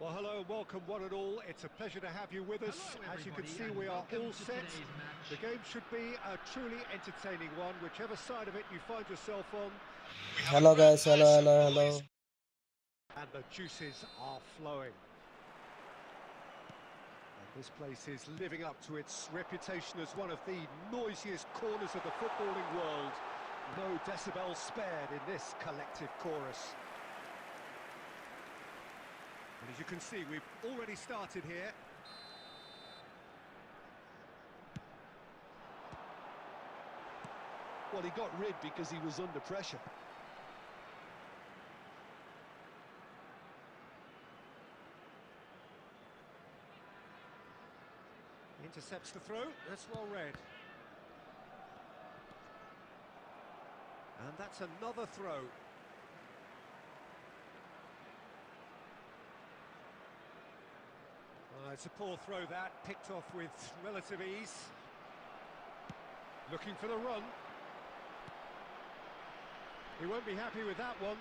Well, hello and welcome one and all. It's a pleasure to have you with us. As you can see, we are all set. The game should be a truly entertaining one, whichever side of it you find yourself on. Hello guys, hello. And the juices are flowing. And this place is living up to its reputation as one of the noisiest corners of the footballing world. No decibels spared in this collective chorus. And as you can see, we've already started here. Well, he got rid because he was under pressure. Intercepts the throw, that's well read. And that's another throw. It's a poor throw that, picked off with relative ease. Looking for the run. He won't be happy with that one.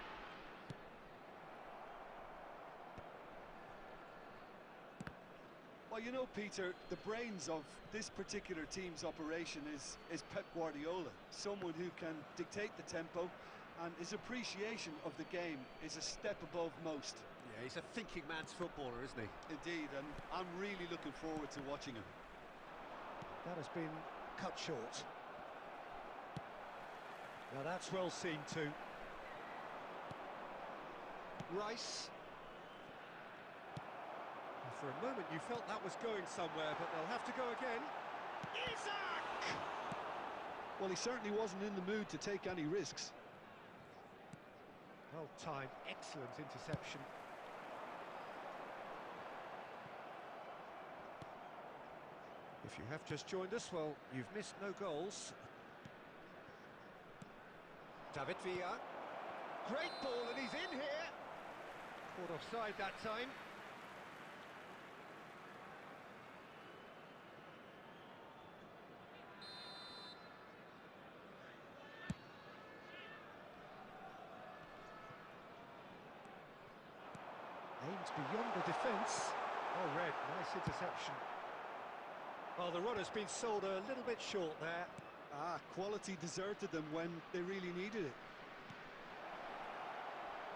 Well, you know, Peter, the brains of this particular team's operation is Pep Guardiola, someone who can dictate the tempo, and his appreciation of the game is a step above most. Yeah, he's a thinking man's footballer, isn't he? Indeed, and I'm really looking forward to watching him. That has been cut short. Now that's well seen too. Rice. And for a moment you felt that was going somewhere, but they'll have to go again. Isaac! Well, he certainly wasn't in the mood to take any risks. Well timed, excellent interception. If you have just joined us, well, you've missed no goals. David Villa. Great ball, and he's in here. Caught offside that time. Aims beyond the defence. Oh, red, nice interception. Well, the run has been sold a little bit short there. Quality deserted them when they really needed it.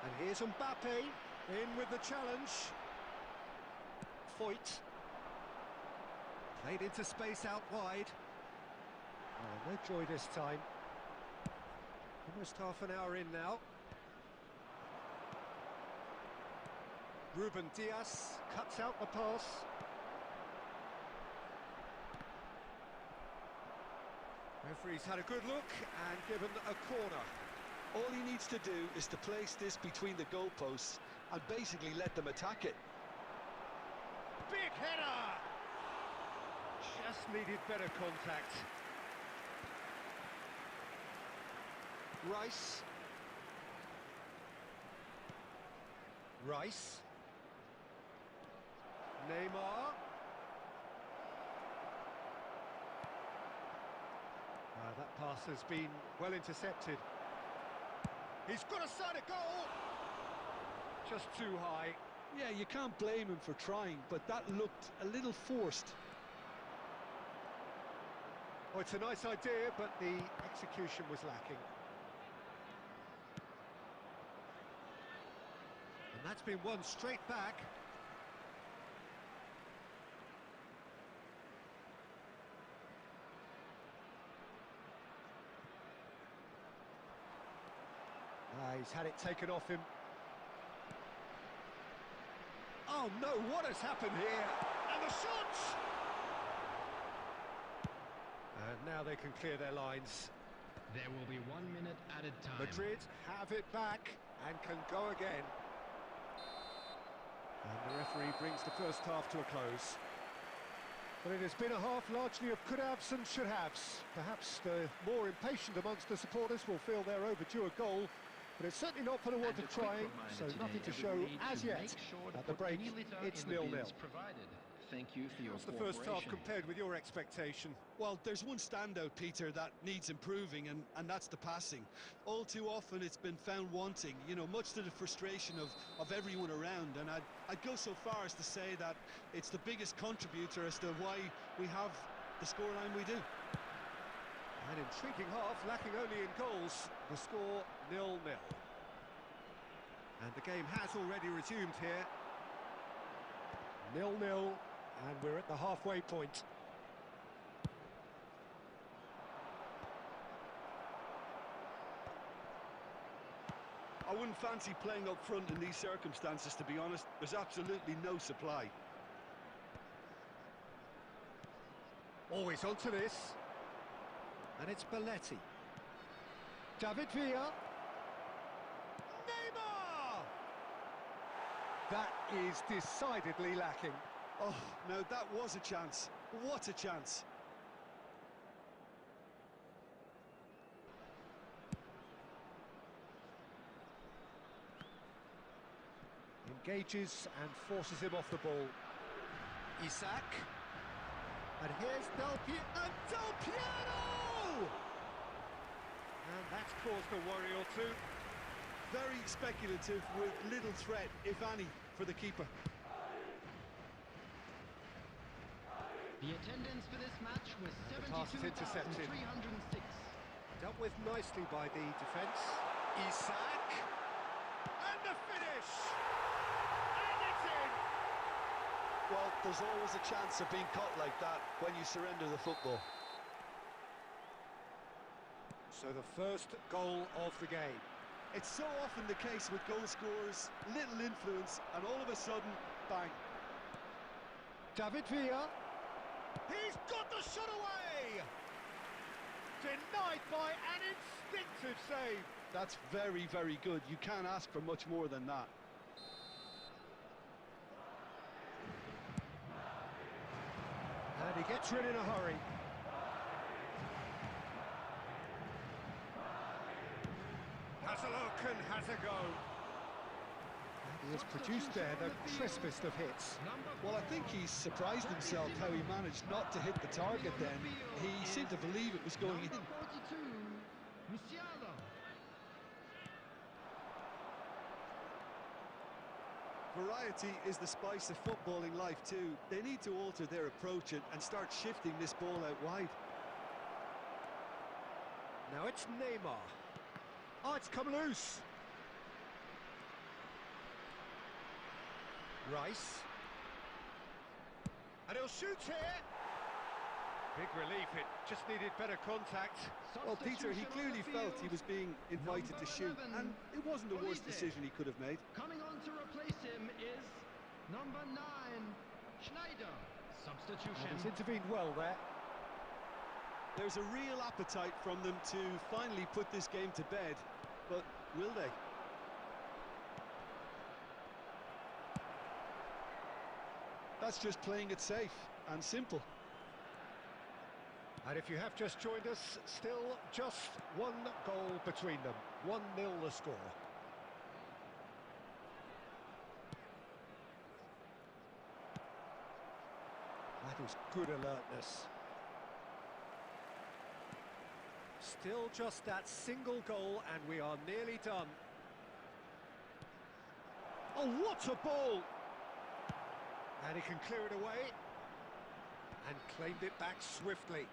And here's Mbappe, in with the challenge. Foyt. Played into space out wide. Oh, no joy this time. Almost half an hour in now. Ruben Diaz cuts out the pass. Referee's had a good look and given a corner. All he needs to do is to place this between the goalposts and basically let them attack it. Big header! Just needed better contact. Rice. Rice. Neymar. That pass has been well intercepted. He's got a side of goal! Just too high. Yeah, you can't blame him for trying, but that looked a little forced. Oh, it's a nice idea, but the execution was lacking. And that's been won straight back. He's had it taken off him. Oh no, what has happened here? And the shot! And now they can clear their lines. There will be 1 minute added time. Madrid have it back and can go again. And the referee brings the first half to a close. But it has been a half largely of could-haves and should-haves. Perhaps the more impatient amongst the supporters will feel they're overdue a goal. But it's certainly not for the want of trying, so nothing to show as yet. At the break, it's 0-0. thank you for your How's the first half cooperation. compared with your expectation? Well, there's one standout, Peter, that needs improving, and that's the passing. All too often it's been found wanting, you know, much to the frustration of everyone around, and I'd go so far as to say that it's the biggest contributor as to why we have the scoreline we do. An intriguing half, lacking only in goals. The score 0-0. And the game has already resumed here. 0-0, and we're at the halfway point. I wouldn't fancy playing up front in these circumstances, to be honest. There's absolutely no supply. Always onto this. And it's Belletti. David Villa. Neymar! That is decidedly lacking. Oh, now that was a chance. What a chance. Engages and forces him off the ball. Isak. And here's Del Piero! And that's caused a worry or two. Very speculative with little threat, if any, for the keeper. The attendance for this match was The pass is intercepted. 72,306. Dealt with nicely by the defence. Isak. And the finish! And it's in! Well, there's always a chance of being caught like that when you surrender the football. So the first goal of the game. It's so often the case with goal scorers, little influence, and all of a sudden, bang. David Villa. He's got the shot away! Denied by an instinctive save. That's very, very good. You can't ask for much more than that. And he gets rid in a hurry. Has a look and has a go. He has produced there the crispest of hits. Well, I think he's surprised himself how he managed not to hit the target then. He seemed to believe it was going in. Number 42, Musiala. Variety is the spice of footballing life too. They need to alter their approach and start shifting this ball out wide. Now it's Neymar. Oh, it's come loose. Rice. And he'll shoot here. Big relief, it just needed better contact. Well, Peter, he clearly felt he was being invited to shoot, and it wasn't the worst decision he could have made. Coming on to replace him is number 9, Schneider. Substitution. And he's intervened well there. There's a real appetite from them to finally put this game to bed, but will they? That's just playing it safe and simple. And if you have just joined us, still just one goal between them. 1-0 the score. That is good alertness. Still just that single goal and we are nearly done. Oh, what a ball! And he can clear it away. And claimed it back swiftly.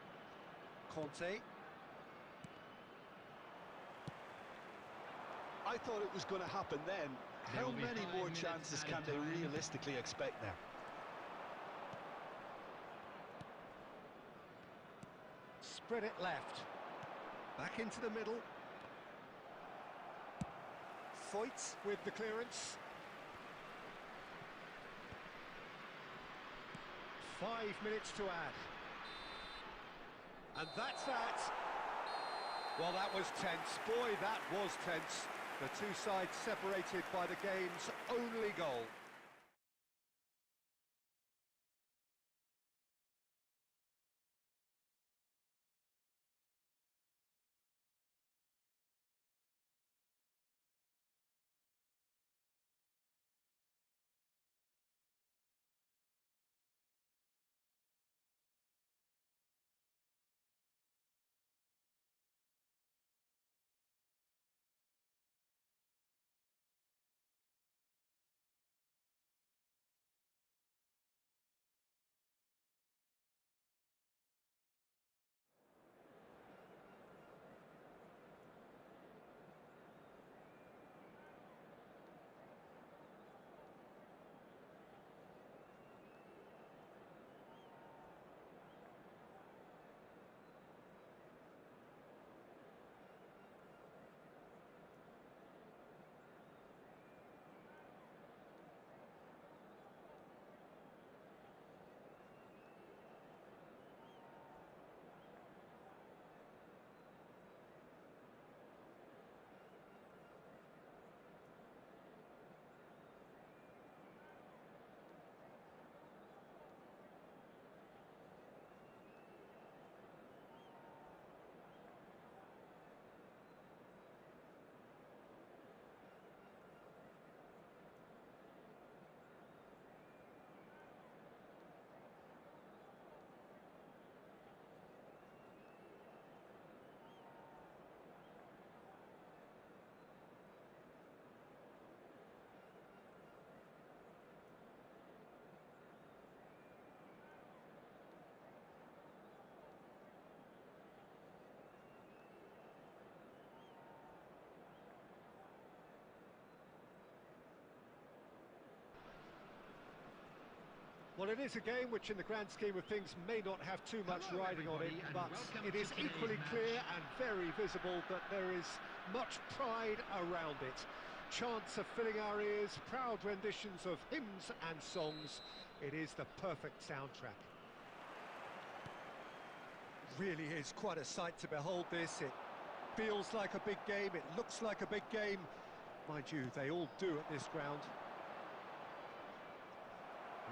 Conte. I thought it was going to happen then. How many more chances can they realistically expect now? Spread it left. Back into the middle. Foyt with the clearance. 5 minutes to add. And that's that. Well, that was tense. Boy, that was tense. The two sides separated by the game's only goal. Well, it is a game which, in the grand scheme of things, may not have too much Hello, riding on it, everybody, and but welcome it to is today's equally match. clear and very visible that there is much pride around it. Chants are filling our ears, proud renditions of hymns and songs. It is the perfect soundtrack. Really is quite a sight to behold this. It feels like a big game, it looks like a big game. Mind you, they all do at this ground.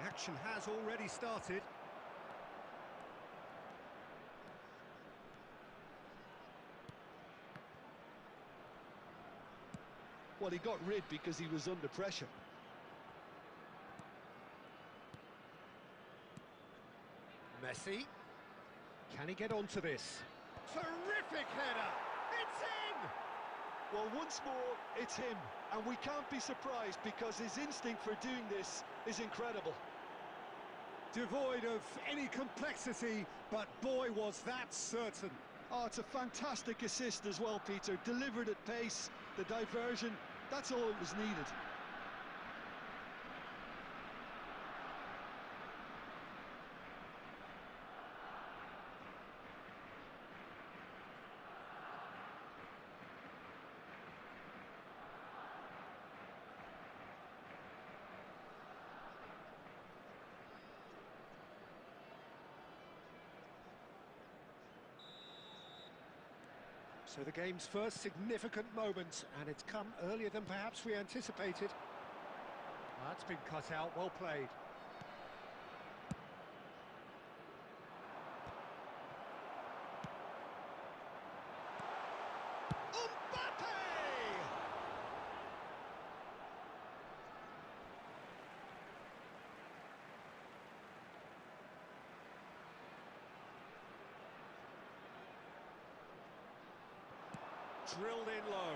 The action has already started. Well, he got rid because he was under pressure. Messi. Can he get onto this? Terrific header! It's in! Well, once more, it's him. And we can't be surprised because his instinct for doing this is incredible. Devoid of any complexity, but boy, was that certain. Oh, it's a fantastic assist as well, Peter. Delivered at pace, the diversion, that's all that was needed. So the game's first significant moment, and it's come earlier than perhaps we anticipated. That's been cut out, well played. Mbappe! Drilled in low.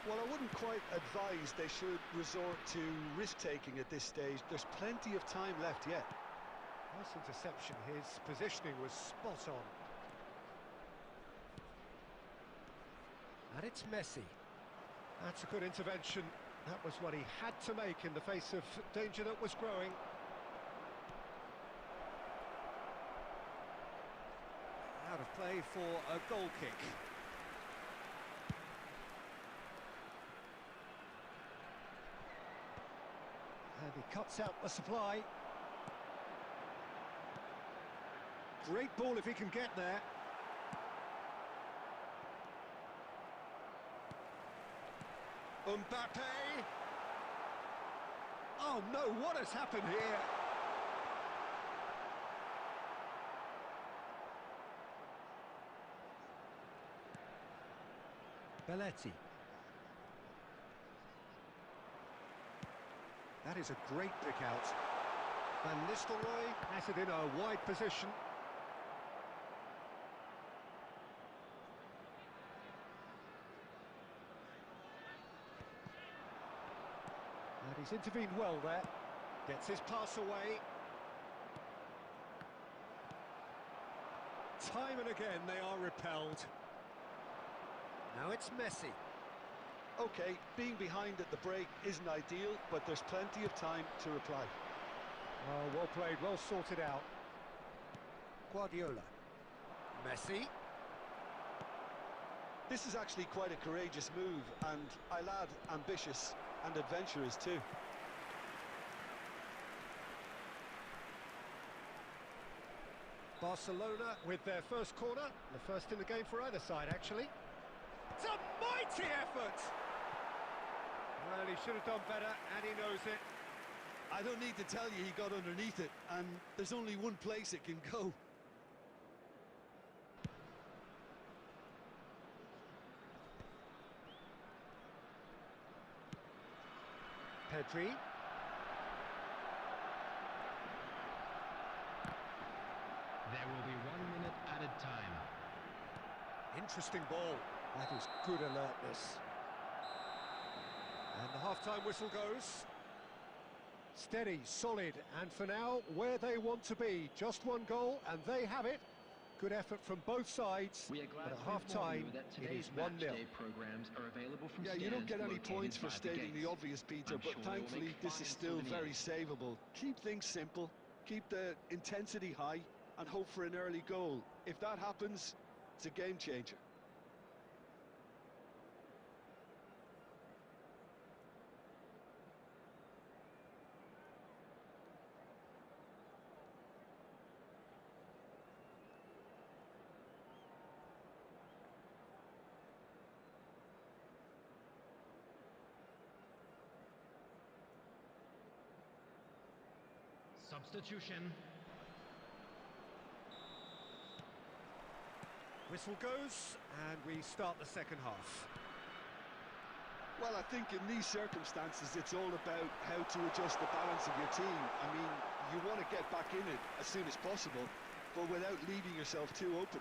Well, I wouldn't quite advise they should resort to risk-taking at this stage. There's plenty of time left yet. Nice interception, his positioning was spot on. And it's Messi. That's a good intervention. That was what he had to make in the face of danger that was growing. Out of play for a goal kick. And he cuts out the supply. Great ball if he can get there. Mbappe! Oh no, what has happened here? Belletti. That is a great pick out. Van Nistelrooy has it in a wide position. And he's intervened well there. Gets his pass away. Time and again they are repelled. Now it's Messi. Okay, being behind at the break isn't ideal, but there's plenty of time to reply. Oh, well played, well sorted out. Guardiola. Messi. This is actually quite a courageous move, and I'll add ambitious and adventurous too. Barcelona with their first corner, the first in the game for either side actually. It's a mighty effort! Well, he should have done better, and he knows it. I don't need to tell you he got underneath it, and there's only one place it can go. Pedri. There will be 1 minute added time. Interesting ball. That is good alertness. And the half-time whistle goes. Steady, solid, and for now, where they want to be. Just one goal, and they have it. Good effort from both sides, We are glad but at to inform half-time, you that it today's is match 1-0. day programs are available from Yeah, stands you don't get any located points for by the stating the gates. obvious, Peter, I'm but sure they will thankfully make this fine is still very souvenirs. savable. Keep things simple, keep the intensity high, and hope for an early goal. If that happens, it's a game changer. Substitution. Whistle goes, and we start the second half. Well, I think in these circumstances, it's all about how to adjust the balance of your team. I mean, you want to get back in it as soon as possible, but without leaving yourself too open.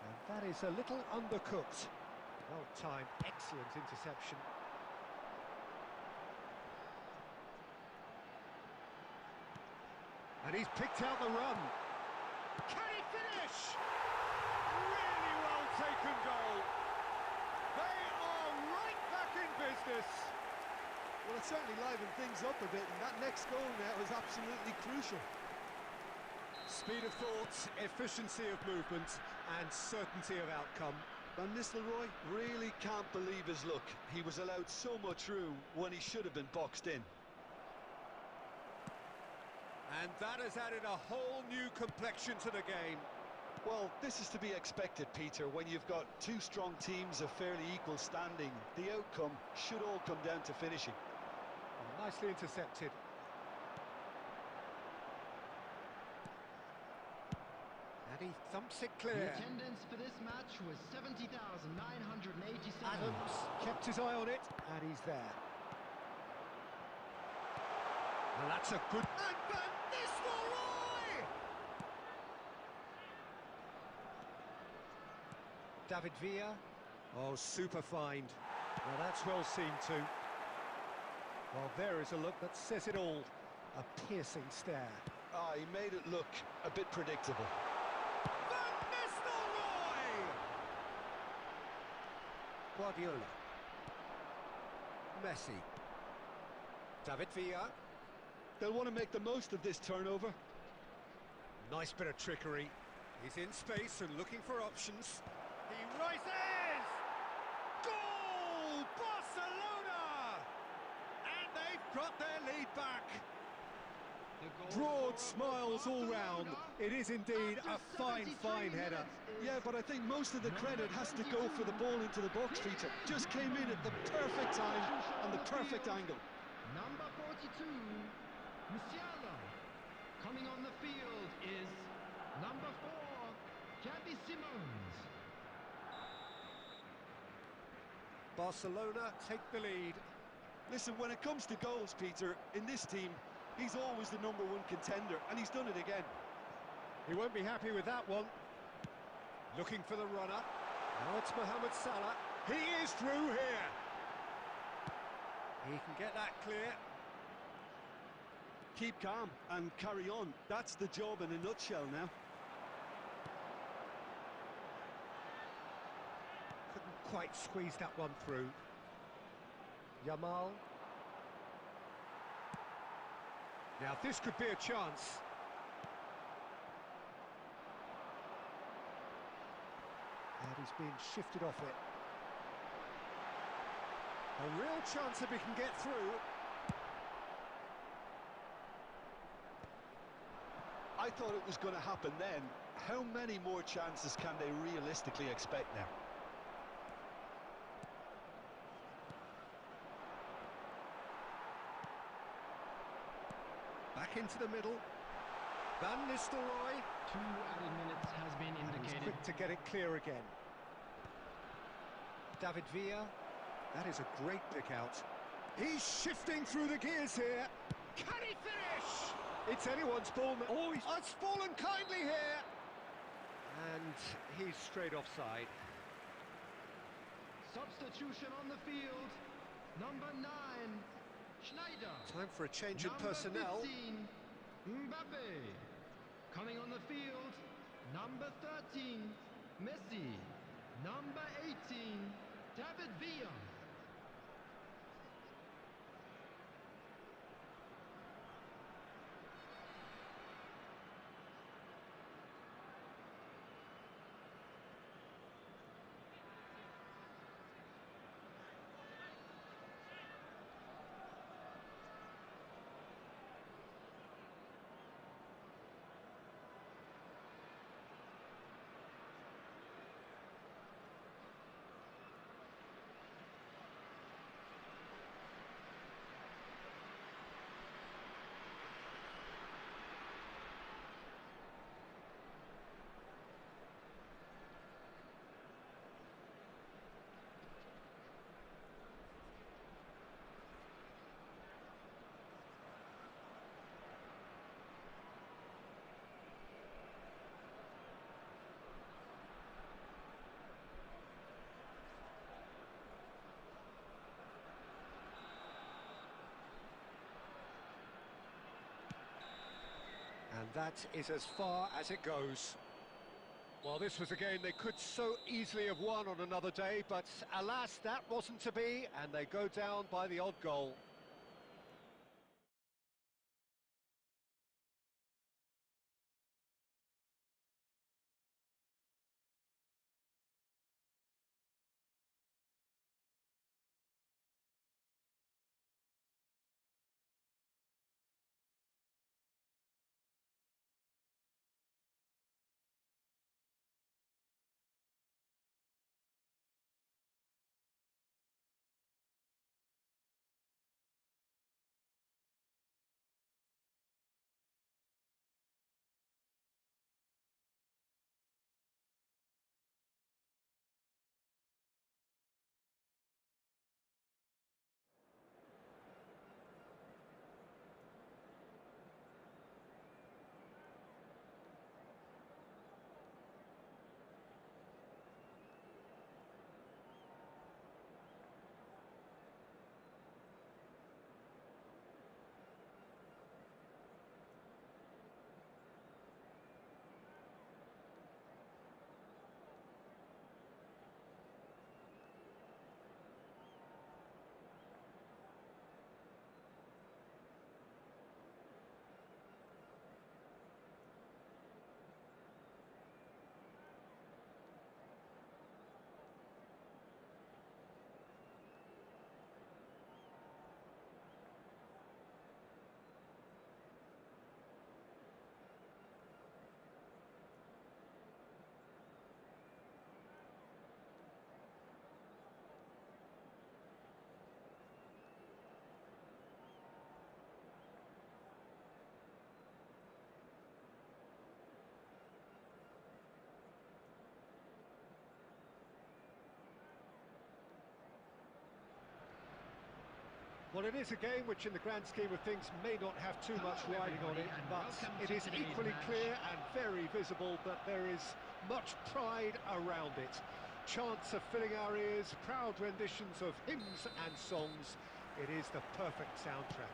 And that is a little undercooked. Well-timed, excellent interception. And he's picked out the run. Can he finish? Really well taken goal. They are right back in business. Well, it certainly livened things up a bit, and that next goal now is absolutely crucial. Speed of thought, efficiency of movement, and certainty of outcome. Van Nistelrooy really can't believe his luck. He was allowed so much room when he should have been boxed in. And that has added a whole new complexion to the game. Well, this is to be expected, Peter. When you've got two strong teams of fairly equal standing, the outcome should all come down to finishing. Oh, nicely intercepted. And he thumps it The clear. attendance for this match was 70,987. Adams kept his eye on it, and he's there. And that's a good... And Van Nistelrooy! David Villa. Oh, super find. Well, that's well seen too. Well, there is a look that says it all. A piercing stare. Ah, he made it look a bit predictable. Van Nistelrooy! Guardiola. Messi. David Villa. They'll want to make the most of this turnover. Nice bit of trickery. He's in space and looking for options. He rises! Goal! Barcelona! And they've got their lead back. Broad smiles all round. It is indeed a fine, fine header. Yeah, but I think most of the credit has to go for the ball into the box, Peter. Just came in at the perfect time and the perfect angle. Number 42, Musiala. Coming on the field is number 4, Gabby Simons. Barcelona take the lead. Listen, when it comes to goals, Peter, in this team, he's always the #1 contender, and he's done it again. He won't be happy with that one. Looking for the runner. Now it's Mohamed Salah. He is through here. He can get that clear. Keep calm and carry on. That's the job in a nutshell now. Couldn't quite squeeze that one through. Yamal. Now this could be a chance. And he's being shifted off it. A real chance if he can get through. I thought it was going to happen then. How many more chances can they realistically expect now? Back into the middle. Van Nistelrooy. 2 added minutes has been And he's indicated. quick to get it clear again. David Villa. That is a great pick out. He's shifting through the gears here. Can he finish? It's anyone's ball. Oh, it's fallen kindly here. And he's straight offside. Substitution on the field. Number 9, Schneider. Time for a change in Number personnel. 15, Mbappe. Coming Messi. Number 18, David Villa. And that is as far as it goes. Well, this was a game they could so easily have won on another day, but alas, that wasn't to be, and they go down by the odd goal. Well, it is a game which in the grand scheme of things may not have too much Hello, riding on it, everybody, and but welcome it to is today's equally match. clear and very visible that there is much pride around it. Chants are filling our ears, proud renditions of hymns and songs. It is the perfect soundtrack.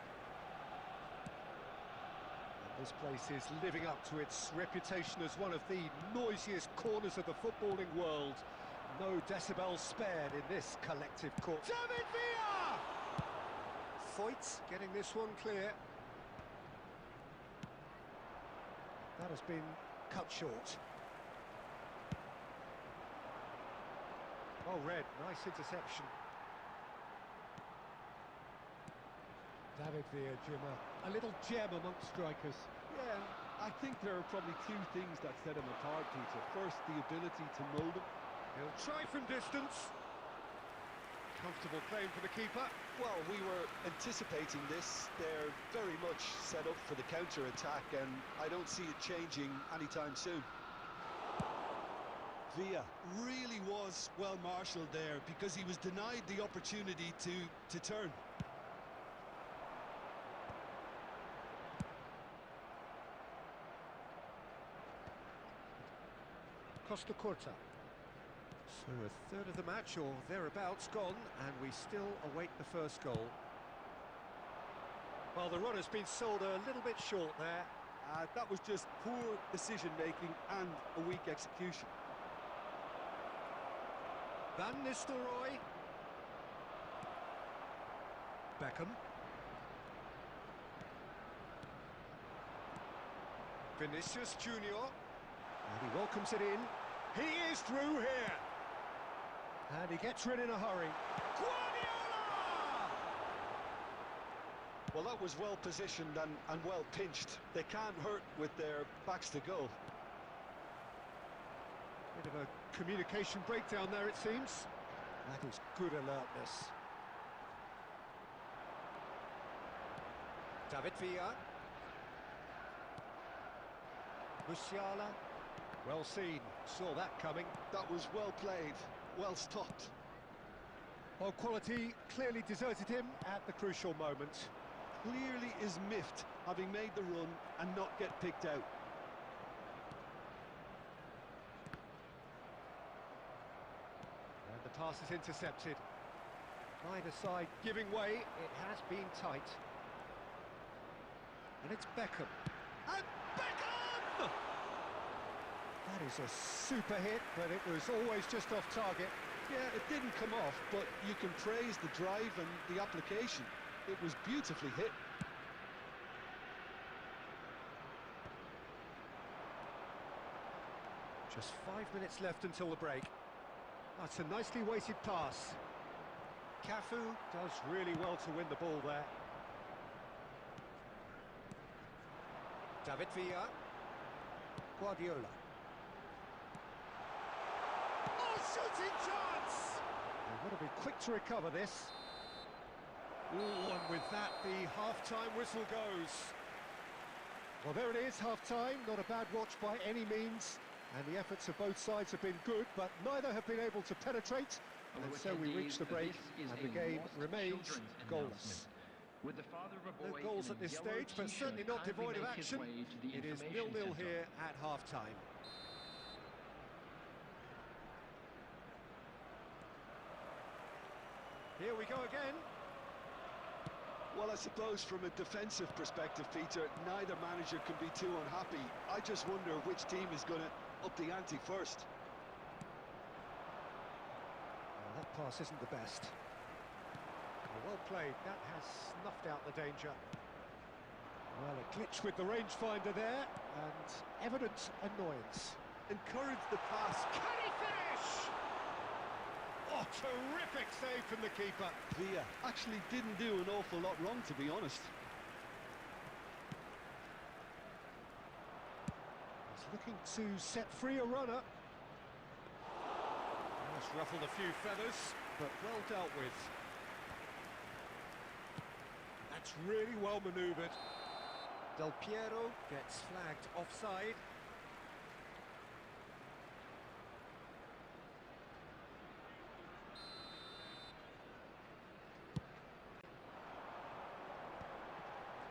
And this place is living up to its reputation as one of the noisiest corners of the footballing world. No decibels spared in this collective court. David Villa! Foyt getting this one clear. That has been cut short. Well read, nice interception. David Villa, Jim, a little gem amongst strikers. Yeah, I think there are probably two things that set him apart, Peter. First, the ability to know them. He'll try from distance. Comfortable claim for the keeper. Well, we were anticipating this. They're very much set up for the counter-attack, and I don't see it changing anytime soon. Villa really was well marshalled there because he was denied the opportunity to turn. Costa Corta. So a third of the match or thereabouts gone, and we still await the first goal. Well, the run has been sold a little bit short there. That was just poor decision-making and a weak execution. Van Nistelrooy. Beckham. Vinicius Junior. And he welcomes it in. He is through here. And he gets rid in a hurry. Guardiola! Well, that was well positioned and well pinched. They can't hurt with their backs to goal. Bit of a communication breakdown there, it seems. That is good alertness. David Villa. Musiala. Well seen, saw that coming. That was well played, well stopped. Well, quality clearly deserted him at the crucial moment. Clearly is miffed, having made the run and not get picked out. And the pass is intercepted. Either side giving way, it has been tight. And it's Beckham. And Beckham! That is a super hit, but it was always just off target. Yeah, it didn't come off, but you can praise the drive and the application. It was beautifully hit. Just 5 minutes left until the break. That's a nicely weighted pass. Cafu does really well to win the ball there. David Villa. Guardiola. Oh, shooting chance! They've got to be quick to recover this. Ooh, and with that, the half-time whistle goes. Well, there it is, half-time. Not a bad watch by any means. And the efforts of both sides have been good, but neither have been able to penetrate. And so we reach the break, and the game remains goalless. With the father of a No boy goals in at this a yellow stage, but certainly not t-shirt devoid of kindly make his action. way to the It is information 0-0 centre. here at half-time. Here we go again. Well, I suppose from a defensive perspective, Peter, neither manager can be too unhappy. I just wonder which team is going to up the ante first. Well, that pass isn't the best. Well played, that has snuffed out the danger. Well, a glitch with the rangefinder there, and evident annoyance. Encourage the pass. Can he finish? Oh, terrific save from the keeper. Villa actually didn't do an awful lot wrong, to be honest. He's looking to set free a runner. Almost ruffled a few feathers, but well dealt with. That's really well manoeuvred. Del Piero gets flagged offside.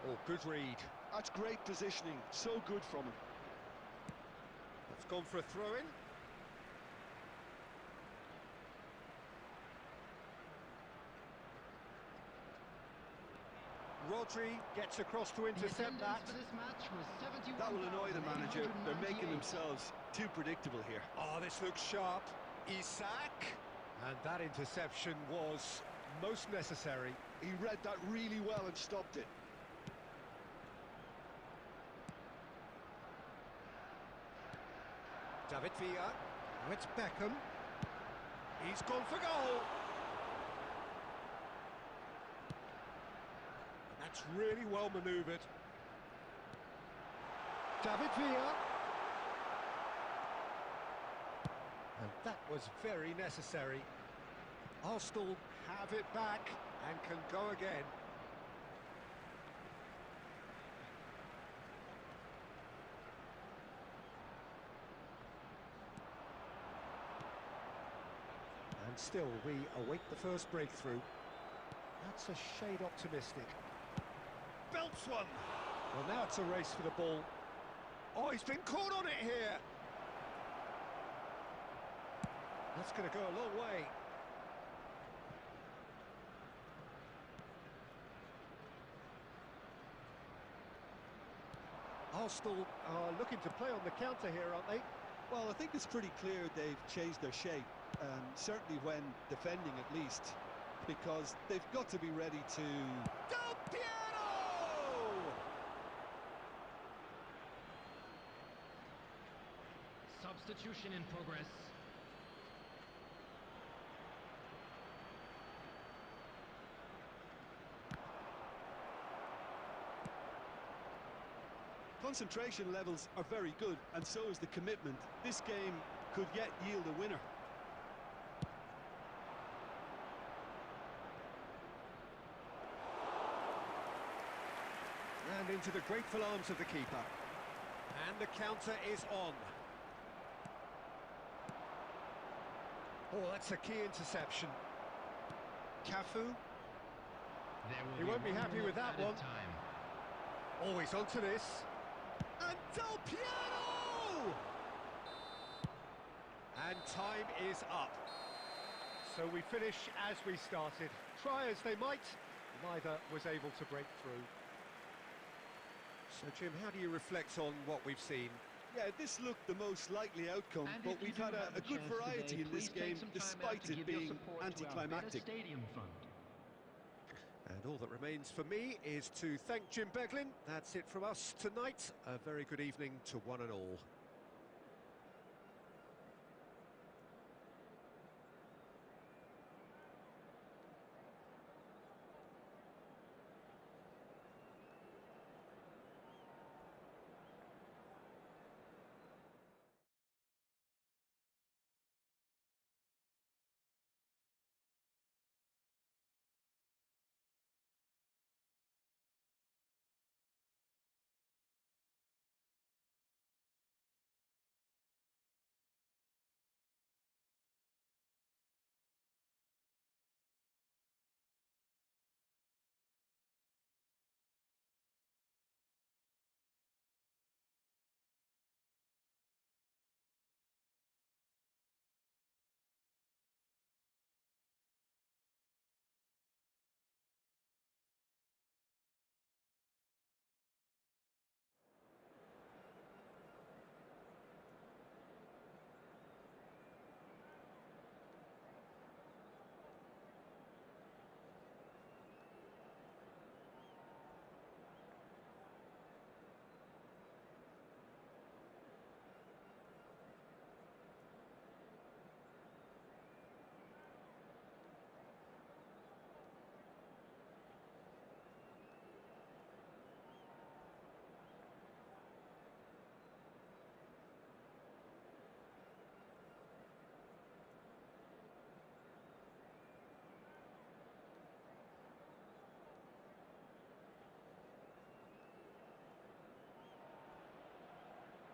Oh, good read. That's great positioning, so good from him. That's gone for a throw-in. Rodri gets across to The intercept attendance that. for this match was That will annoy the manager. They're making 71,898. themselves too predictable here. Oh, this looks sharp. Isak. And that interception was most necessary. He read that really well and stopped it. David Villa. Now it's Beckham. He's gone for goal. And that's really well manoeuvred. David Villa. And that was very necessary. Arsenal have it back and can go again. And still, we await the first breakthrough. That's a shade optimistic. Belts one! Well, now it's a race for the ball. Oh, he's been caught on it here! That's going to go a long way. Arsenal are looking to play on the counter here, aren't they? Well, I think it's pretty clear they've changed their shape. certainly when defending at least, because they've got to be ready to... Del Piero! Substitution in progress. Concentration levels are very good, and so is the commitment. This game could yet yield a winner. And into the grateful arms of the keeper. And the counter is on. Oh, that's a key interception. Cafu. He won't be happy with that one. Oh, he's onto this. And Del Piero! And time is up. So we finish as we started. Try as they might, neither was able to break through. So, Jim, how do you reflect on what we've seen? Yeah, this looked the most likely outcome, but we've had a good variety in this game, despite it being anticlimactic. And all that remains for me is to thank Jim Beglin. That's it from us tonight. A very good evening to one and all.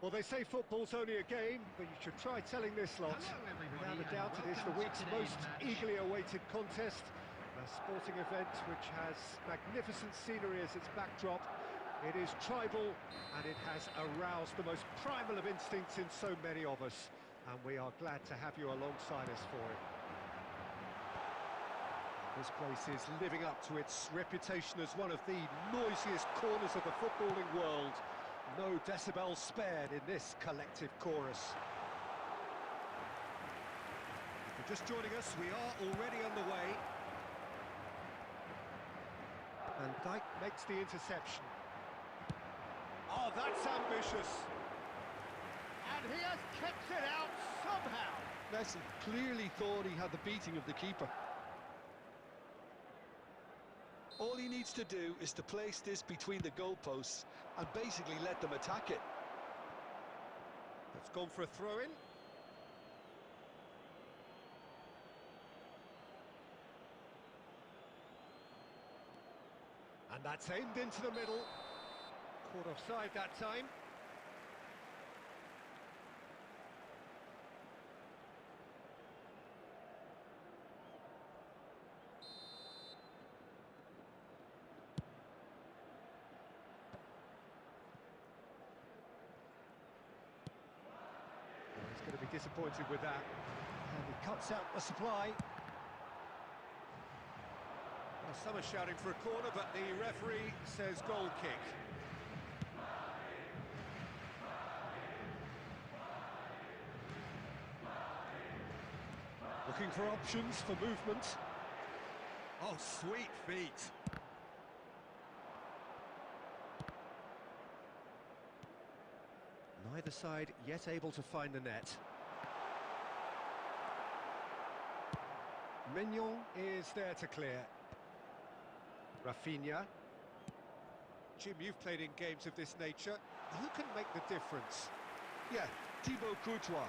Well, they say football's only a game, but you should try telling this lot. Without a doubt, it is the week's most eagerly awaited contest. A sporting event which has magnificent scenery as its backdrop. It is tribal, and it has aroused the most primal of instincts in so many of us. And we are glad to have you alongside us for it. This place is living up to its reputation as one of the noisiest corners of the footballing world. No decibels spared in this collective chorus. If you're just joining us, we are already underway. And Dijk makes the interception. Oh, that's ambitious. And he has kept it out somehow. Messi clearly thought he had the beating of the keeper. All he needs to do is to place this between the goalposts and basically let them attack it. That's gone for a throw-in. And that's aimed into the middle. Caught offside that time. He's going to be disappointed with that. And he cuts out the supply. Well, some are shouting for a corner, but the referee says goal kick. Looking for options for movement. Oh, sweet feet. Neither side yet able to find the net. Mignon is there to clear. Rafinha. Jim, you've played in games of this nature. Who can make the difference? Yeah, Thibaut Courtois.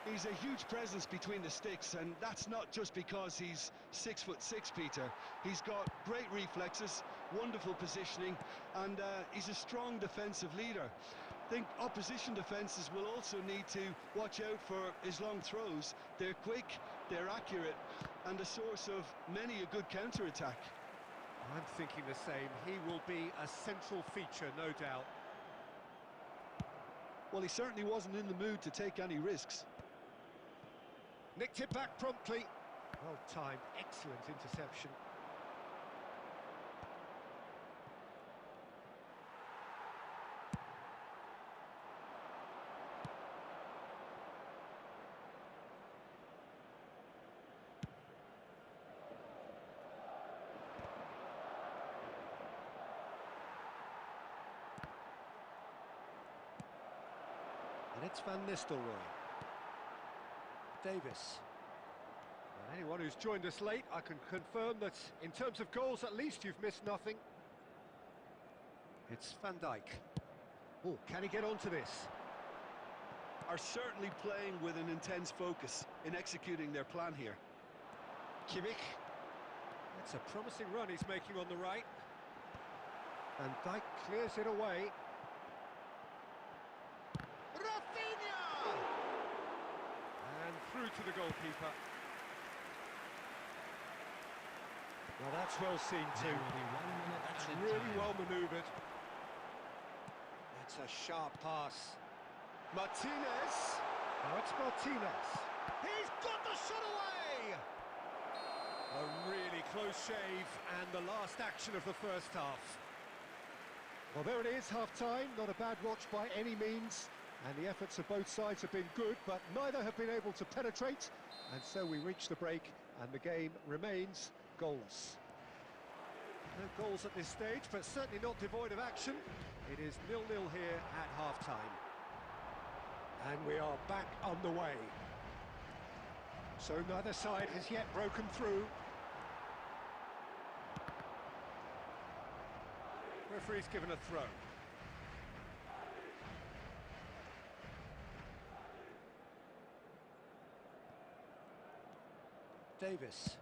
He's a huge presence between the sticks, and that's not just because he's 6'6", Peter. He's got great reflexes, wonderful positioning, and he's a strong defensive leader. I think opposition defences will also need to watch out for his long throws. They're quick, they're accurate, and a source of many a good counter-attack. I'm thinking the same. He will be a central feature, no doubt. Well, he certainly wasn't in the mood to take any risks. Nicked it back promptly. Well timed, excellent interception. And it's Van Nistelrooy. Davis. And anyone who's joined us late, I can confirm that in terms of goals, at least you've missed nothing. It's Van Dijk. Oh, can he get onto this? Are certainly playing with an intense focus in executing their plan here. Kimmich. That's a promising run he's making on the right. Van Dijk clears it away. Rafinha! And through to the goalkeeper. Well, that's well seen too. That's really well manoeuvred. That's a sharp pass. Martinez. Now it's Martinez. He's got the shot away! A really close shave and the last action of the first half. Well, there it is, half-time. Not a bad watch by any means. And the efforts of both sides have been good, but neither have been able to penetrate. And so we reach the break, and the game remains goalless. No goals at this stage, but certainly not devoid of action. It is 0-0 here at half-time. And we are back on the way. So neither side has yet broken through. Referee's given a throw. Davis.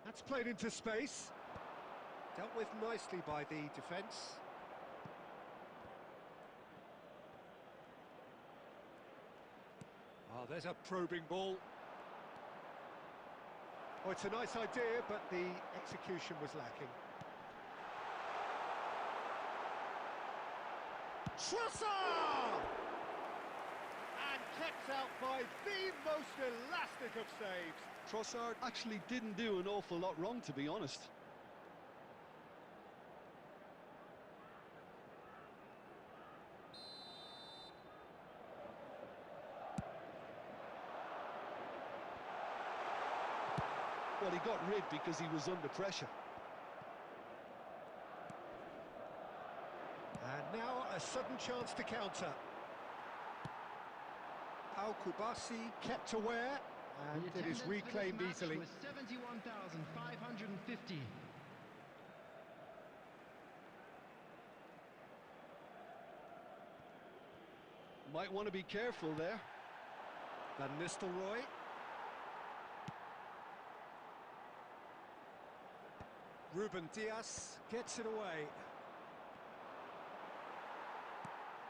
That's played into space. Dealt with nicely by the defence. Oh, there's a probing ball. Oh, it's a nice idea, but the execution was lacking. Trossard! And kept out by the most elastic of saves. Trossard actually didn't do an awful lot wrong, to be honest. Well, he got rid because he was under pressure. And now a sudden chance to counter. Al Kubasi kept aware, and it is reclaimed easily. 71,550. Might want to be careful there. Van Nistelrooy. Ruben Dias gets it away.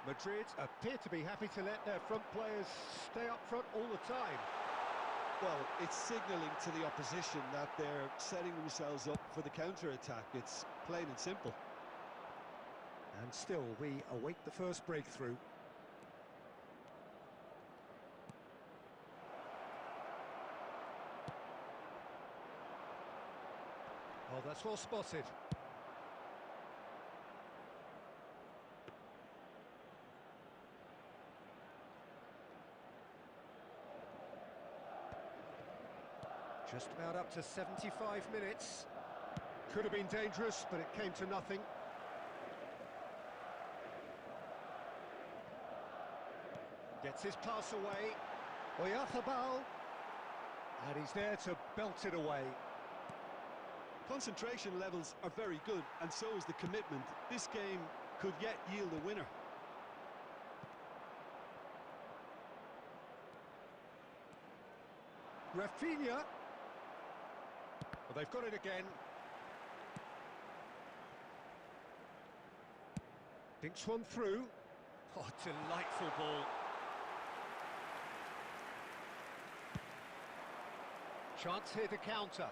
Madrid appear to be happy to let their front players stay up front all the time. Well, it's signalling to the opposition that they're setting themselves up for the counter-attack. It's plain and simple. And still, we await the first breakthrough. Oh, that's well spotted. Just about up to 75 minutes. Could have been dangerous, but it came to nothing. Gets his pass away. Oyarzabal. And he's there to belt it away. Concentration levels are very good, and so is the commitment. This game could yet yield a winner. Rafinha. Well, they've got it again. Dinks one through. Oh, delightful ball. Chance here to counter.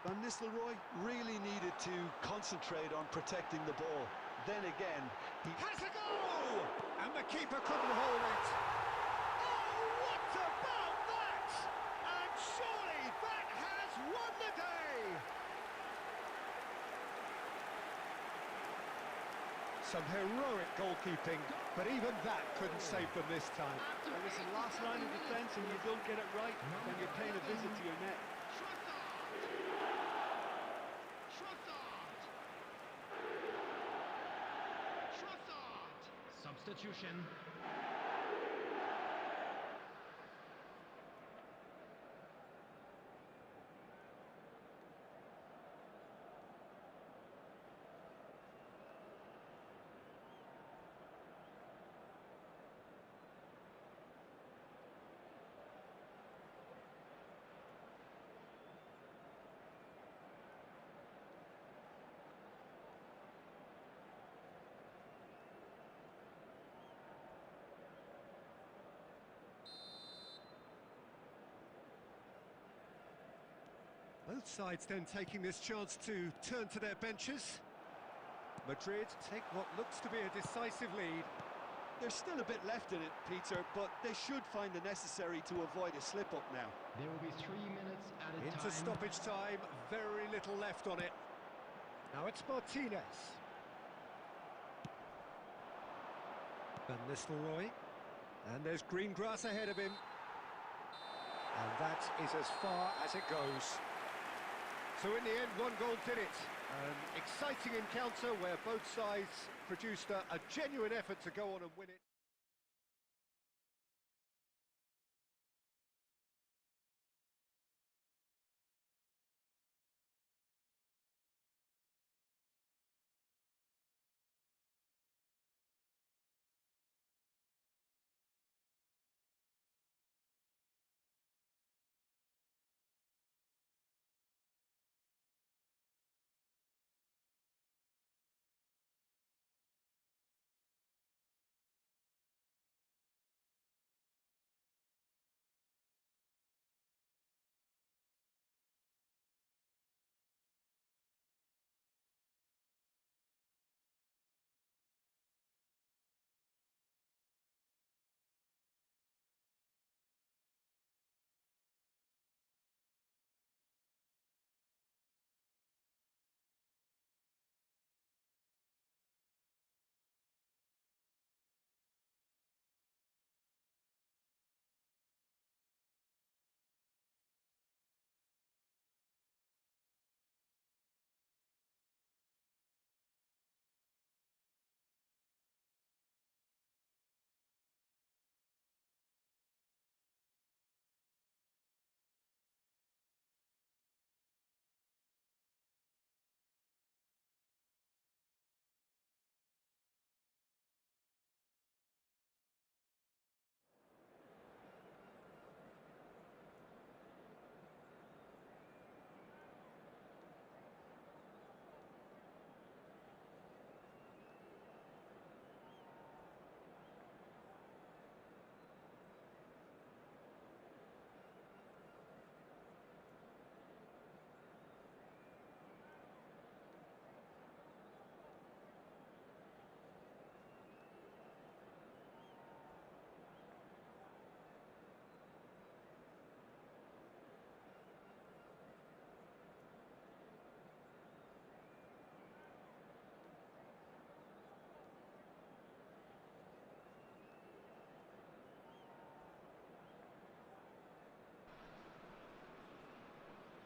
Van Nistelrooy really needed to concentrate on protecting the ball. Then again, he Has a goal! And the keeper couldn't hold it. Oh, what about that? And surely that has won the day! Some heroic goalkeeping, but even that couldn't save them this time. Well, listen, last line of defence, and you don't get it right, then you're paying a visit to your net. Substitution. Both sides then taking this chance to turn to their benches. Madrid take what looks to be a decisive lead. There's still a bit left in it, Peter, but they should find the necessary to avoid a slip-up now. There will be 3 minutes added Into time. stoppage time, very little left on it. Now it's Martinez. Van Nistelrooy. And there's green grass ahead of him. And that is as far as it goes. So in the end, one goal did it. An exciting encounter where both sides produced a genuine effort to go on and win it.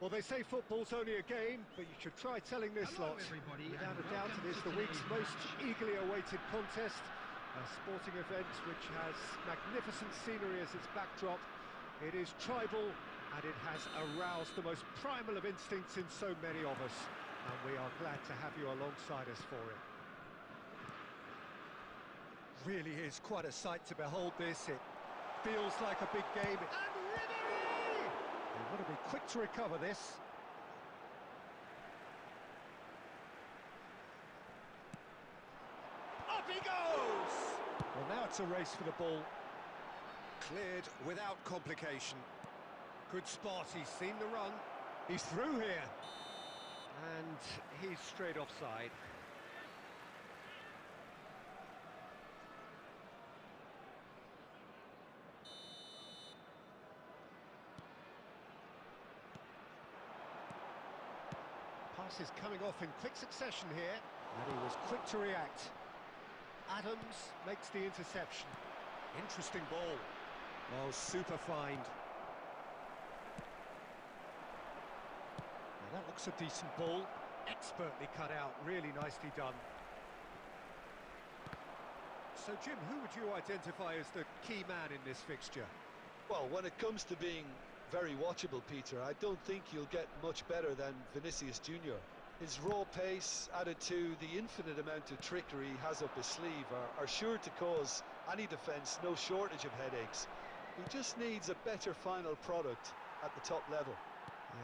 Well, they say football's only a game, but you should try telling this Hello, lot. everybody, Without and a doubt, welcome it is to the week's today's most match. eagerly awaited contest. A sporting event which has magnificent scenery as its backdrop. It is tribal, and it has aroused the most primal of instincts in so many of us. And we are glad to have you alongside us for it. Really is quite a sight to behold this. It feels like a big game. And Ribery! They want to be quick to recover this. Up he goes! Well, now it's a race for the ball. Cleared without complication. Good spot, he's seen the run. He's through here. And he's straight offside. Pass is coming off in quick succession here, and he was quick to react. Adams makes the interception. Interesting ball. Oh, super find. Well, that looks a decent ball. Expertly cut out, really nicely done. So, Jim, who would you identify as the key man in this fixture? Well, when it comes to being very watchable, Peter, I don't think you'll get much better than Vinicius Junior. His raw pace, added to the infinite amount of trickery he has up his sleeve, are sure to cause any defence no shortage of headaches. He just needs a better final product at the top level.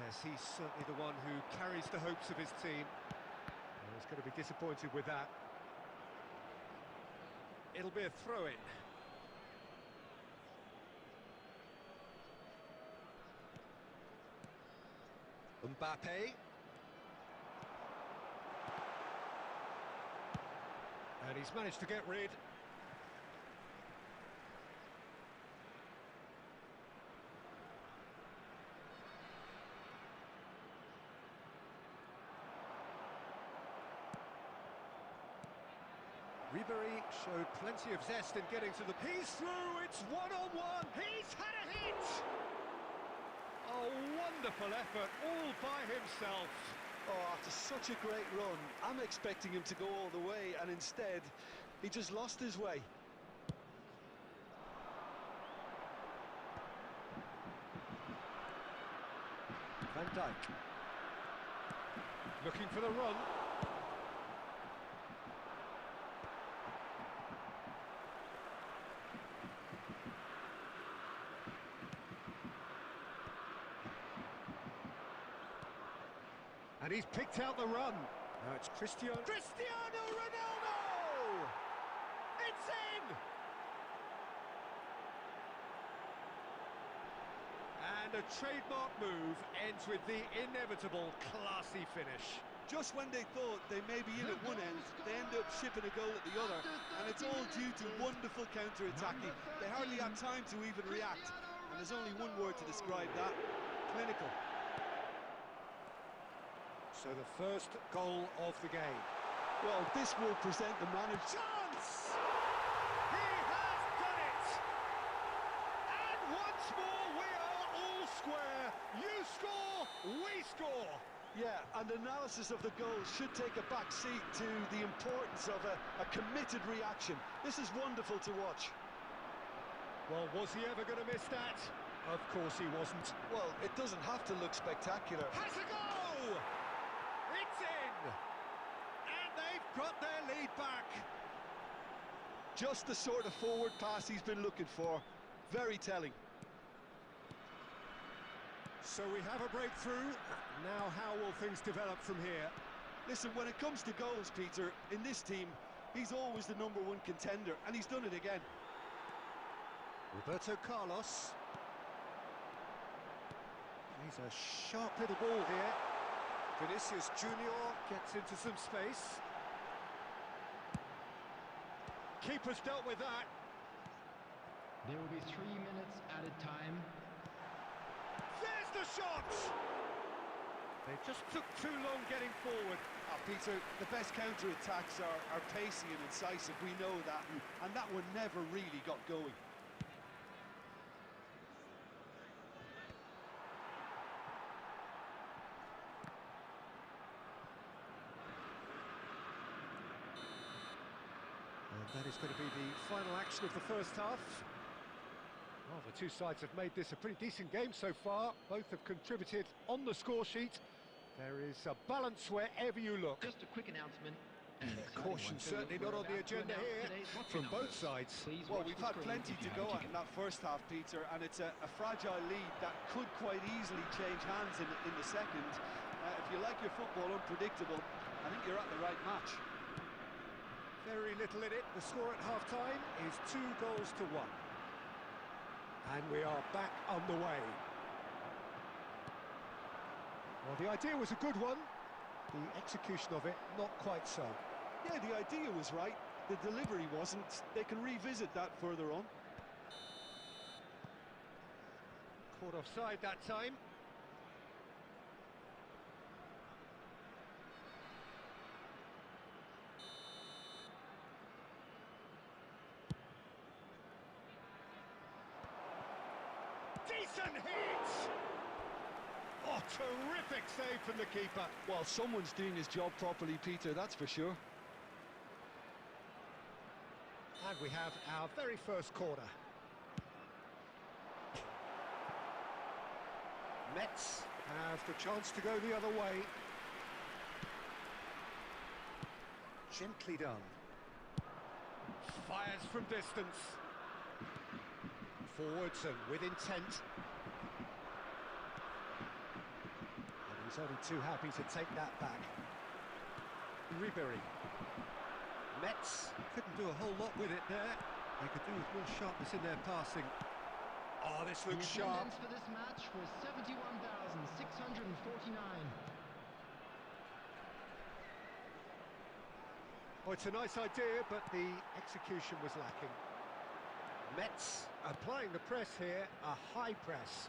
Yes, he's certainly the one who carries the hopes of his team. Well, he's going to be disappointed with that. It'll be a throw-in. Mbappe. And he's managed to get rid. Ribery showed plenty of zest in getting to the... He's through, it's one-on-one, he's had a hit! A wonderful effort, all by himself. Oh, after such a great run, I'm expecting him to go all the way, and instead, he just lost his way. Van Dijk. Looking for the run. And he's picked out the run. Now it's Cristiano Ronaldo! It's in! And a trademark move ends with the inevitable classy finish. Just when they thought they may be in at one end, they end up shipping a goal at the other, and it's all due to wonderful counter-attacking. They hardly had time to even react, and there's only one word to describe that: clinical. So the first goal of the game. Well, this will present the manager. Chance! He has done it! And once more we are all square. You score, we score. Yeah, and analysis of the goal should take a back seat to the importance of a committed reaction. This is wonderful to watch. Well, was he ever going to miss that? Of course he wasn't. Well, it doesn't have to look spectacular. Has a go! It's in! And they've got their lead back. Just the sort of forward pass he's been looking for. Very telling. So we have a breakthrough. Now how will things develop from here? Listen, when it comes to goals, Peter, in this team, he's always the #1 contender, and he's done it again. Roberto Carlos. He's a sharp little ball here. Vinicius Junior gets into some space. Keeper's dealt with that. There will be 3 minutes added time. There's the shot! They just took too long getting forward. Peter, the best counter-attacks are pacey and incisive, we know that, and that one never really got going. That is going to be the final action of the first half. Well, the two sides have made this a pretty decent game so far. Both have contributed on the score sheet. There is a balance wherever you look. Just a quick announcement. Caution certainly not on the agenda here from both sides. Well, we've had plenty to go at in that first half, Peter, and it's a fragile lead that could quite easily change hands in the second. If you like your football unpredictable, I think you're at the right match. Very little in it. The score at half-time is 2-1. And we are back underway. Well, the idea was a good one. The execution of it, not quite so. Yeah, the idea was right. The delivery wasn't. They can revisit that further on. Caught offside that time. Decent hit! Oh, terrific save from the keeper. Well, someone's doing his job properly, Peter, that's for sure. And we have our very first corner. Mets have the chance to go the other way. Gently done. Fires from distance. Forwards and with intent. And he's only too happy to take that back. Ribery. Mets couldn't do a whole lot with it there. They could do with more sharpness in their passing. Oh, this looks The sharp. attendance for this match was 71,649. Oh, it's a nice idea, but the execution was lacking. Mets applying the press here, a high press.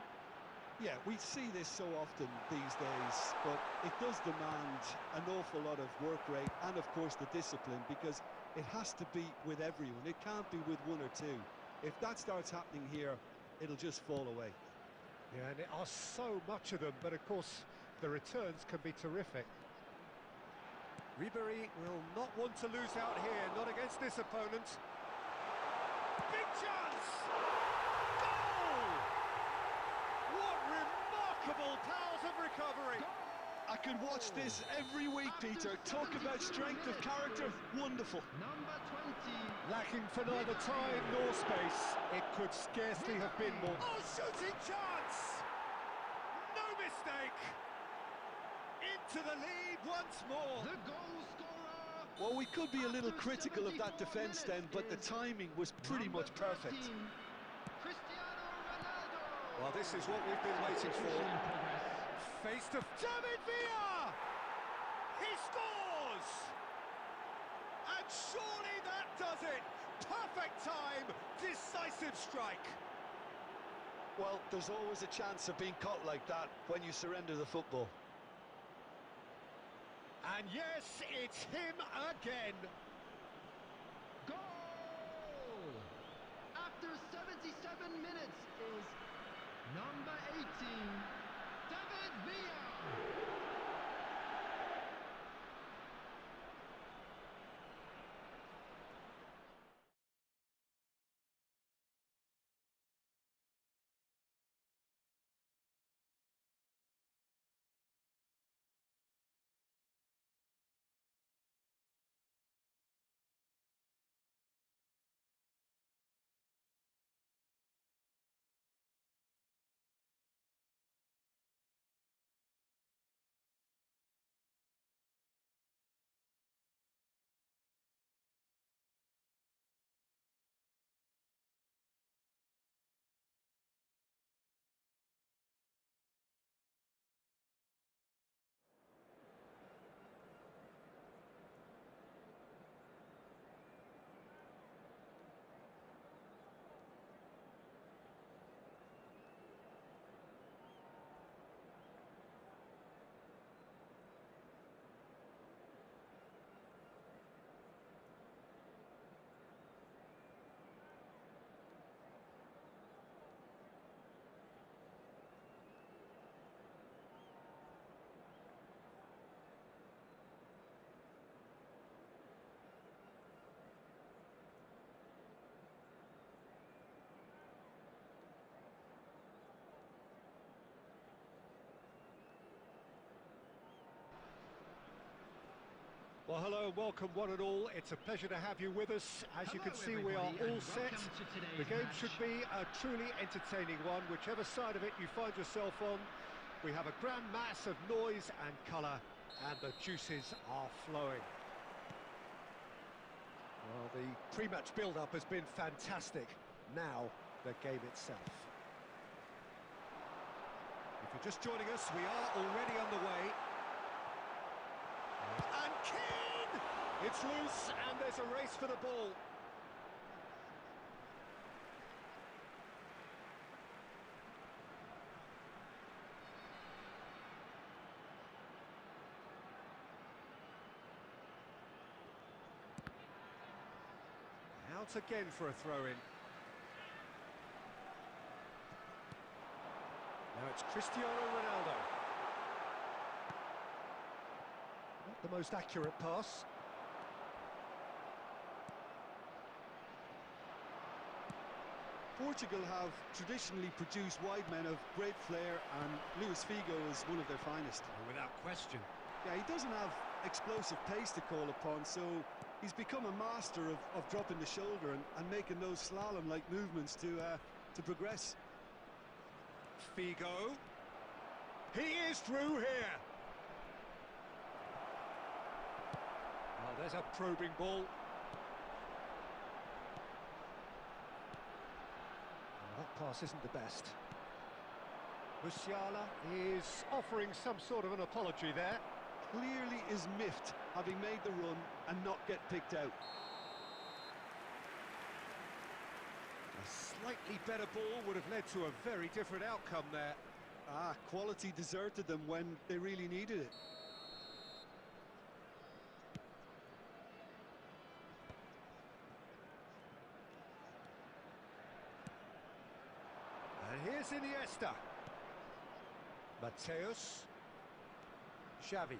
Yeah, we see this so often these days, but it does demand an awful lot of work rate and, of course, the discipline, because it has to be with everyone. It can't be with one or two. If that starts happening here, it'll just fall away. Yeah, and there are so much of them, but of course, the returns can be terrific. Ribery will not want to lose out here, not against this opponent. Big chance! Goal! What remarkable powers of recovery! I could watch this every week, Peter. Talk about strength of character. Wonderful. Number 20. Lacking for neither time nor space. It could scarcely have been more. Oh, shooting chance! No mistake! Into the lead once more. The goal scorer. Well, we could be a little after critical of that 74 defence then, but the is timing was pretty number much perfect. 13, Cristiano Ronaldo. Well, this is what we've been waiting for. Substitution in progress. Face to David Villa! He scores! And surely that does it! Perfect time, decisive strike. Well, there's always a chance of being caught like that when you surrender the football. And yes, it's him again. Goal! After 77 minutes is number 18, David Villa. Well, hello and welcome one and all. It's a pleasure to have you with us. As you can see, we are all set. The game should be a truly entertaining one, whichever side of it you find yourself on. We have a grand mass of noise and colour, and the juices are flowing. Well, the pre-match build-up has been fantastic. Now, the game itself. If you're just joining us, we are already underway. And Keane! It's loose, and there's a race for the ball. Out again for a throw-in. Now it's Cristiano Ronaldo. Not the most accurate pass. Portugal have traditionally produced wide men of great flair, and Luis Figo is one of their finest. Without question. Yeah, he doesn't have explosive pace to call upon, so he's become a master of dropping the shoulder and making those slalom-like movements to progress. Figo. He is through here. Well, there's a probing ball. Well, that pass isn't the best. Musiala is offering some sort of an apology there. Clearly is miffed, having made the run and not get picked out. A slightly better ball would have led to a very different outcome there. Ah, quality deserted them when they really needed it. And here's Iniesta. Mateus. Xavi.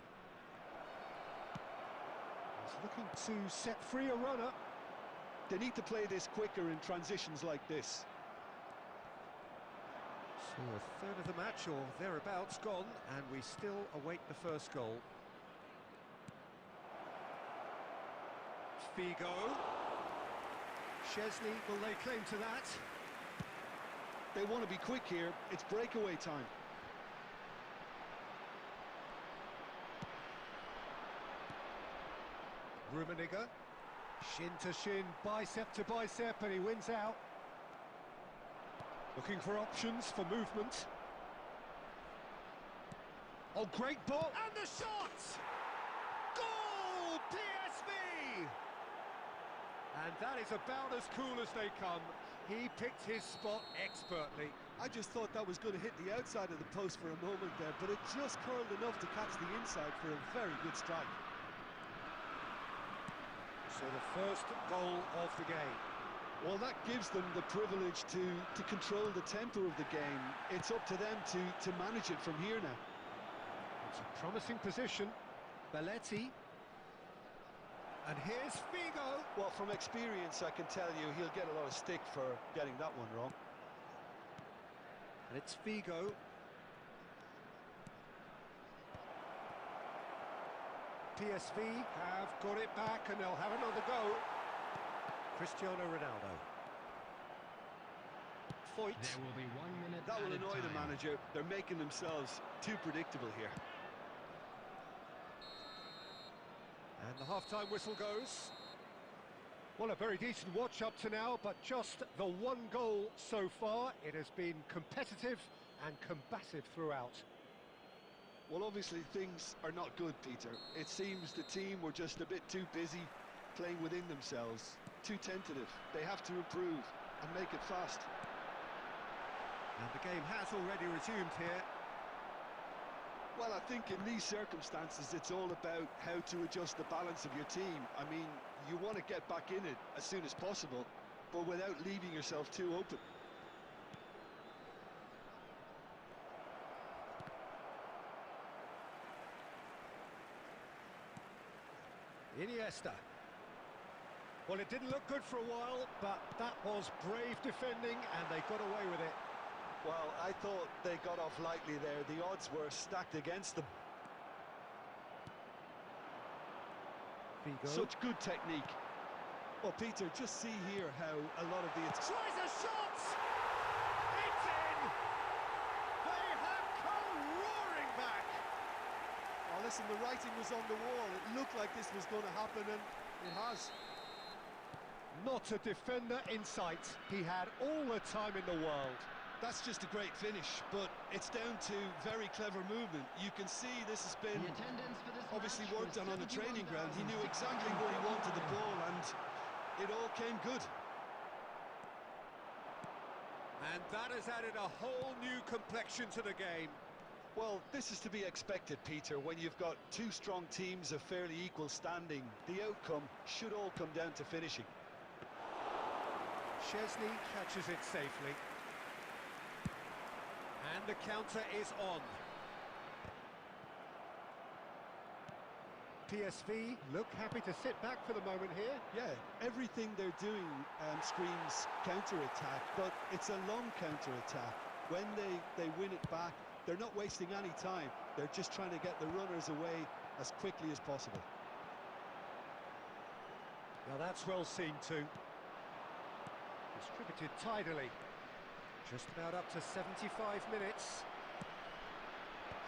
He's looking to set free a runner. They need to play this quicker in transitions like this. So a third of the match or thereabouts gone, and we still await the first goal. Figo. Chesney, will they claim to that? They want to be quick here. It's breakaway time. Rummenigge. Shin to shin, bicep to bicep, and he wins out. Looking for options for movement. Oh, great ball, and the shot! Goal! PSV! And that is about as cool as they come. He picked his spot expertly. I just thought that was going to hit the outside of the post for a moment there, but it just curled enough to catch the inside for a very good strike. So the first goal of the game. Well, that gives them the privilege to control the tempo of the game. It's up to them to manage it from here now. It's a promising position. Belletti. And here's Figo. Well, from experience, I can tell you he'll get a lot of stick for getting that one wrong. And it's Figo. PSV have got it back and they'll have another go. Cristiano Ronaldo. Foyt. There will be 1 minute. That will added annoy the time. manager. They're making themselves too predictable here. And the half-time whistle goes. Well, a very decent watch up to now, but just the one goal so far. It has been competitive and combative throughout. Well, obviously things are not good, Peter. It seems the team were just a bit too busy playing within themselves, too tentative. They have to improve and make it fast. And the game has already resumed here. Well, I think in these circumstances it's all about how to adjust the balance of your team. I mean, you want to get back in it as soon as possible, but without leaving yourself too open. Iniesta. Well, it didn't look good for a while, but that was brave defending and they got away with it. Well, I thought they got off lightly there. The odds were stacked against them. Figo. Such good technique. Well, Peter, just see here how a lot of the... Tries a shot! It's in! They have come roaring back! Oh, listen, the writing was on the wall. It looked like this was going to happen, and it has. Not a defender in sight. He had all the time in the world. That's just a great finish, but it's down to very clever movement. You can see this has been The attendance for this obviously match worked was on the training ground. He knew exactly where he wanted the ball, and it all came good. And that has added a whole new complexion to the game. Well, this is to be expected, Peter. When you've got two strong teams of fairly equal standing, the outcome should all come down to finishing. Szczesny catches it safely. And the counter is on. PSV look happy to sit back for the moment here. Yeah, everything they're doing screams counter-attack, but it's a long counter-attack. When they win it back, they're not wasting any time. They're just trying to get the runners away as quickly as possible. Now that's well seen too. Distributed tidily. Just about up to 75 minutes.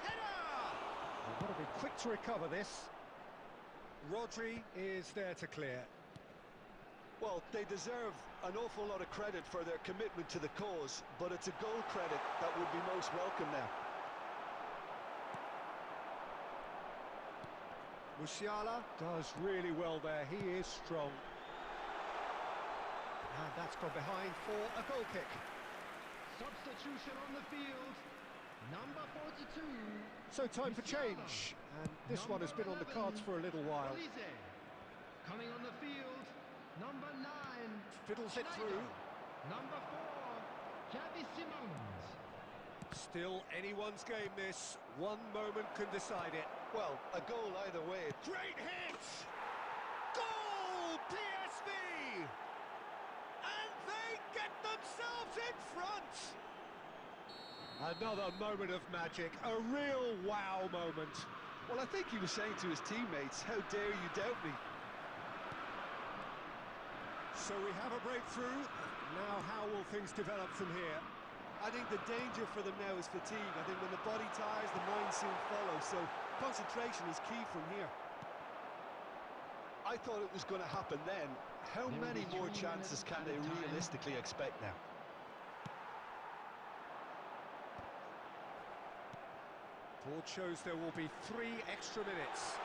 Header! They've got to be quick to recover this. Rodri is there to clear. Well, they deserve an awful lot of credit for their commitment to the cause, but it's a goal credit that would be most welcome now. Musiala does really well there. He is strong. And that's gone behind for a goal kick. Substitution on the field. Number 42. So time for change. And this one has been on the cards for a little while. Olise. Coming on the field. Number 9. Fiddles it through. Number 4. Xavi Simons. Still anyone's game this. One moment can decide it. Well, a goal either way. Great hit! Goal! PSV! And they get themselves in front! Another moment of magic, a real wow moment. Well, I think he was saying to his teammates, how dare you doubt me? So we have a breakthrough. Now how will things develop from here? I think the danger for them now is fatigue. I think when the body tires, the mind soon follows. So concentration is key from here. I thought it was going to happen then. How many more chances can they realistically expect now? Board shows there will be 3 extra minutes.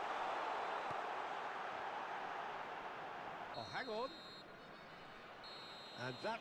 Oh, hang on. And that